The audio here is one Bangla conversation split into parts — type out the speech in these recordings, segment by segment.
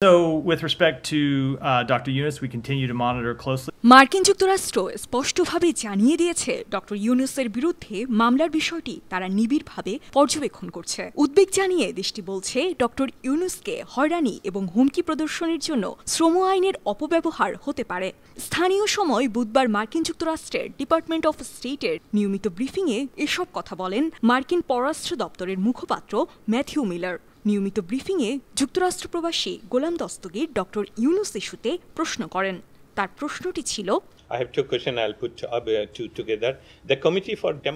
So, with respect to Dr. Yunus, we continue to monitor closely. মার্কিন যুক্তরাষ্ট্র স্পষ্টভাবে জানিয়ে দিয়েছে ডক্টর ইউনুসের বিরুদ্ধে মামলার বিষয়টি তারা নিবিড়ভাবে পর্যবেক্ষণ করছে। উদ্বেগ জানিয়ে দেশটি বলছে ডক্টর ইউনুসকে হয়রানি এবং হুমকি প্রদর্শনের জন্য শ্রম আইনের অপব্যবহার হতে পারে। স্থানীয় সময় বুধবার মার্কিন যুক্তরাষ্ট্রের ডিপার্টমেন্ট অফ স্টেটের নিয়মিত ব্রিফিংয়ে এসব কথা বলেন মার্কিন পররাষ্ট্র দপ্তরের মুখপাত্র ম্যাথিউ মিলার। নিয়মিত ব্রিফিংয়ে যুক্তরাষ্ট্র প্রবাসী গোলাম দস্তগীর ডক্টর ইউনুস ইস্যুতে প্রশ্ন করেন। তার প্রশ্নটি ছিল,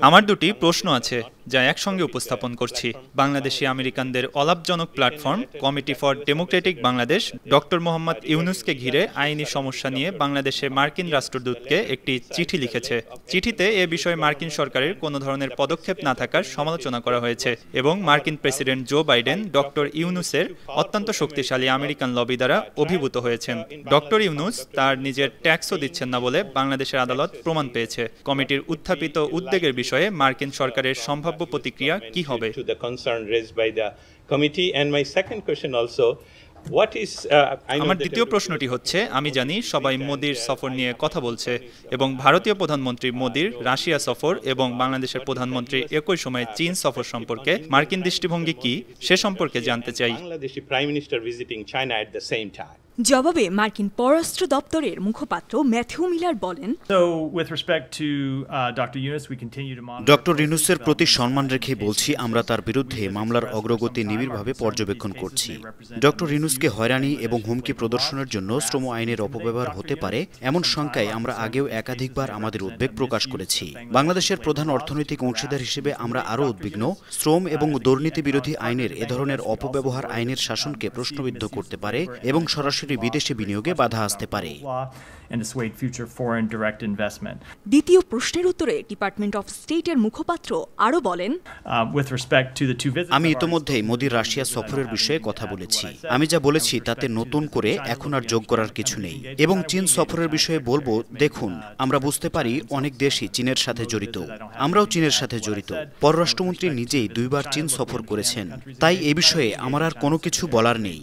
আমার দুটি প্রশ্ন আছে যা একসঙ্গে উপস্থাপন করছি। বাংলাদেশি আমেরিকানদের অলাভজনক platform committee for Democratic Bangladesh doctor Mohammad ইউনুসকে ঘিরে আইনি সমস্যা নিয়ে বাংলাদেশে মার্কিন রাষ্ট্রদূতকে একটি চিঠি লিখেছে। চিঠিতে এ বিষয়ে মার্কিন সরকারের কোনো ধরনের পদক্ষেপ না থাকার সমালোচনা করা হয়েছে এবং মার্কিন প্রেসিডেন্ট জো বাইডেন ডক্টর ইউনুসের অত্যন্ত শক্তিশালী আমেরিকান লবি দ্বারা অভিভূত হয়েছেন। ডক্টর ইউনুস তার নিজের ট্যাক্সও দিচ্ছেন না বলে বাংলাদেশের আদালত প্রমাণ পেয়েছে। কমিটির উত্থাপিত উদ্বেগের বিষয়ে মার্কিন সরকারের সম্ভাব্য প্রতিক্রিয়া কি হবে? আমার দ্বিতীয় প্রশ্নটি হচ্ছে, আমি জানি সবাই মোদির সফর নিয়ে কথা বলছে এবং ভারতীয় প্রধানমন্ত্রী মোদির রাশিয়া সফর এবং বাংলাদেশের প্রধানমন্ত্রী একই সময়ে চীন সফর সম্পর্কে মার্কিন দৃষ্টিভঙ্গি কি সে সম্পর্কে জানতে চাই। জবাবে মার্কিন পররাষ্ট্র দপ্তরের মুখপাত্র ম্যাথিউ মিলার বলেন, ডক্টর ইউনুসের প্রতি সম্মান রেখে বলছি, আমরা তার বিরুদ্ধে মামলার অগ্রগতি নিবিড়ভাবে পর্যবেক্ষণ করছি। ডক্টর ইউনুসকে হয়রানি এবং হুমকি প্রদর্শনের জন্য শ্রম আইনের অপব্যবহার হতে পারে এমন শঙ্কায় আমরা আগেও একাধিকবার আমাদের উদ্বেগ প্রকাশ করেছি। বাংলাদেশের প্রধান অর্থনৈতিক অংশীদার হিসেবে আমরা আরও উদ্বিগ্ন। শ্রম এবং দুর্নীতি বিরোধী আইনের এ ধরনের অপব্যবহার আইনের শাসনকে প্রশ্নবিদ্ধ করতে পারে এবং সরাসরি বিদেশি বিনিয়োগে বাধা আসতে পারে। দ্বিতীয় প্রশ্নের উত্তরে ডিপার্টমেন্ট অফ স্টেটের মুখপাত্র আরও বলেন, আমি ইতোমধ্যেই মোদির রাশিয়া সফরের বিষয়ে কথা বলেছি। আমি যা বলেছি তাতে নতুন করে এখন আর যোগ করার কিছু নেই। এবং চীন সফরের বিষয়ে বলবো, দেখুন, আমরা বুঝতে পারি অনেক দেশই চীনের সাথে জড়িত, আমরাও চীনের সাথে জড়িত। পররাষ্ট্রমন্ত্রী নিজেই 2 বার চীন সফর করেছেন, তাই এ বিষয়ে আমার আর কোনো কিছু বলার নেই।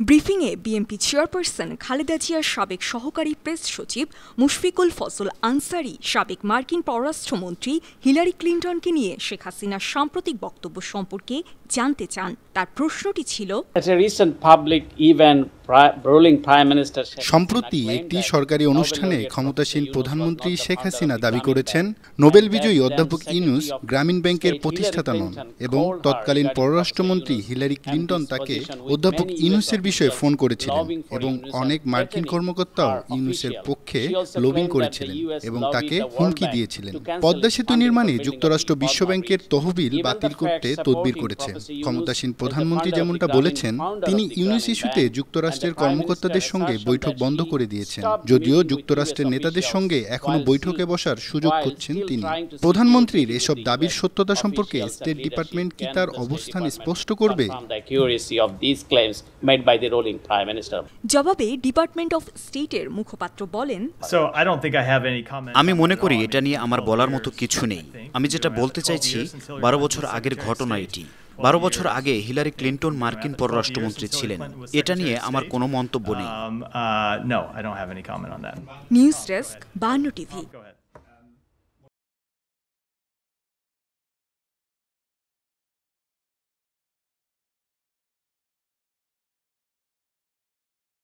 ব্রিফিংয়ে বিএনপি চেয়ারপারসন খালেদা জিয়ার সাবেক সহকারী প্রেস সচিব মুশফিকুল ফজল আনসারি সাবেক মার্কিন পররাষ্ট্রমন্ত্রী হিলারি ক্লিন্টনকে নিয়ে শেখ হাসিনার সাম্প্রতিক বক্তব্য সম্পর্কে জানতে চান। তার প্রশ্নটি ছিল, সম্প্রতি একটি সরকারি অনুষ্ঠানে ক্ষমতাসীন প্রধানমন্ত্রী শেখ হাসিনা দাবি করেছেন নোবেল বিজয়ী অধ্যাপক ইউনুস গ্রামীণ ব্যাংকের প্রতিষ্ঠাতা নন এবং তৎকালীন পররাষ্ট্রমন্ত্রী হিলারি ক্লিন্টন তাকে অধ্যাপক ইউনুসের বিষয়ে ফোন করেছিলেন এবং অনেক মার্কিন কর্মকর্তাও ইউনুসের পক্ষে লবিং করেছিলেন এবং তাকে হুমকি দিয়েছিলেন। পদ্মা সেতু নির্মাণে যুক্তরাষ্ট্র বিশ্বব্যাংকের তহবিল বাতিল করতে তদবির করেছে। ক্ষমতাসীন প্রধানমন্ত্রী যেমনটা বলেছেন, তিনি ইউনুস ইস্যুতে যুক্তরাষ্ট্রের কর্মকর্তাদের সঙ্গে বৈঠক বন্ধ করে দিয়েছেন, যদিও যুক্তরাষ্ট্রের নেতাদের সঙ্গে এখনো বৈঠকে বসার সুযোগ খুঁজছেন তিনি। প্রধানমন্ত্রীর এসব দাবির সত্যতা সম্পর্কে স্টেট ডিপার্টমেন্ট কি তার অবস্থান স্পষ্ট করবে? জবাবে ডিপার্টমেন্ট অফ স্টেটের মুখপাত্র বলেন, আমি মনে করি এটা নিয়ে আমার বলার মতো কিছু নেই। আমি যেটা বলতে চাইছি, 12 বছর আগের ঘটনা এটি। 12 বছর আগে হিলারি ক্লিন্টন মার্কিন পররাষ্ট্রমন্ত্রী ছিলেন। এটা নিয়ে আমার কোনো মন্তব্য নেই। News desk 52 TV.